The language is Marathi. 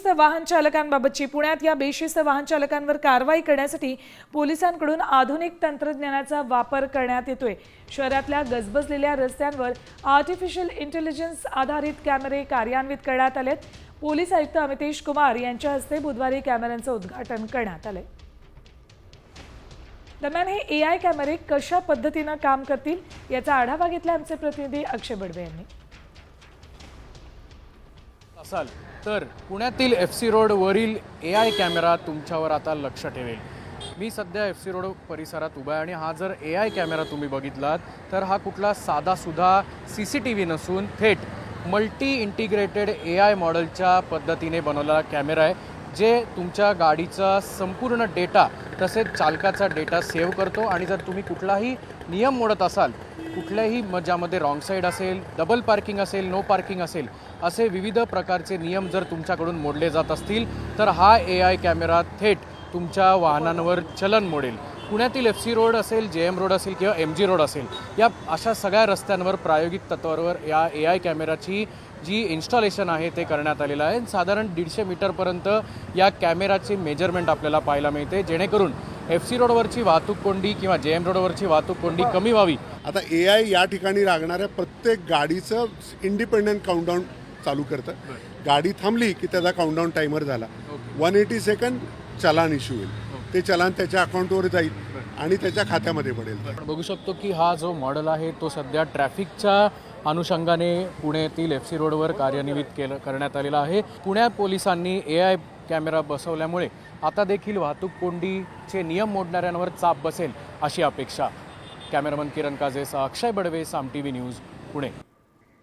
बेशिस्त वाहन चालकांबाबतची पुण्यात या बेशिस्त वाहन चालकांवर कारवाई करण्यासाठी पोलिसांकडून आधुनिक तंत्रज्ञानाचा वापर करण्यात येतोय। शहरातल्या गजबजलेल्या रस्त्यांवर आर्टिफिशियल इंटेलिजन्स आधारित कॅमेरे कार्यान्वित करण्यात आलेत। पोलीस आयुक्त अमितेश कुमार यांच्या हस्ते बुधवारी कॅमेऱ्यांचं उद्घाटन करण्यात आले। दरम्यान हे एआय कॅमेरे कशा पद्धतीने काम करतील याचा आढावा घेतला आमचे प्रतिनिधी अक्षय बडवे यांनी। असाल तर पुण्यातील एफसी रोड वरील एआय कॅमेरा तुमच्यावर आता लक्ष ठेवेल। मी सध्या एफसी रोड परिसरात उभा आहे आणि हा जर एआय कॅमेरा तुम्ही बघितलात तर हा कुठला साधासुद्धा सीसीटीव्ही नसून थेट मल्टी इंटिग्रेटेड एआय मॉडेलच्या पद्धतीने बनवलेला कॅमेरा आहे, जे तुमच्या गाडीचा संपूर्ण डेटा तसेच चालकाचा डेटा सेव्ह करतो आणि जर तुम्ही कुठलाही नियम मोडत असाल, कुठल्याही ज्यामध्ये रॉंग साईड असेल, डबल पार्किंग असेल, नो पार्किंग असेल, असे विविध प्रकारचे नियम जर तुमच्याकडून मोडले जात असतील तर हा एआय कॅमेरा थेट तुमच्या वाहनांवर चलन मोडेल। पुण्यातील एफसी रोड असेल, जेएम रोड असेल किंवा एमजी रोड असेल, या अशा सगळ्या रस्त्यांवर प्रायोगिक तत्वावर या एआय कॅमेराची जी इन्स्टॉलेशन आहे ते करण्यात आलेलं आहे। साधारण 150 मीटरपर्यंत या कॅमेराची मेजरमेंट आपल्याला पाहायला मिळते, जेणेकरून एफसी रोडवरची वाहतूक कोंडी किंवा जेएम रोडवरची वाहतूक कोंडी कमी व्हावी। आता एआय या ठिकाणी लागणाऱ्या प्रत्येक गाडीचं इंडिपेंडेंट काउंटडाऊन चालू करतं। गाडी थांबली की त्याचा काउंटडाऊन टायमर झाला, 180 सेकंद चलान इश्यू होईल, ते चलान त्याच्या अकाउंटवर जाईल आणि त्याच्या खात्यामध्ये पडेल। आपण बघू शकतो की हा जो मॉडेल आहे तो सध्या ट्रॅफिकच्या अनुषंगाने पुण्यातील एफसी रोडवर कार्यान्वित करण्यात आलेला आहे। पुणे पोलिसांनी एआय कॅमेरा बसवल्यामुळे आता देखील वाहतूक कोंडीचे नियम मोडणाऱ्यांवर चाप बसेल अशी अपेक्षा। कॅमेरामन किरण काजेसह अक्षय बडवे, साम टीव्ही न्यूज, पुणे।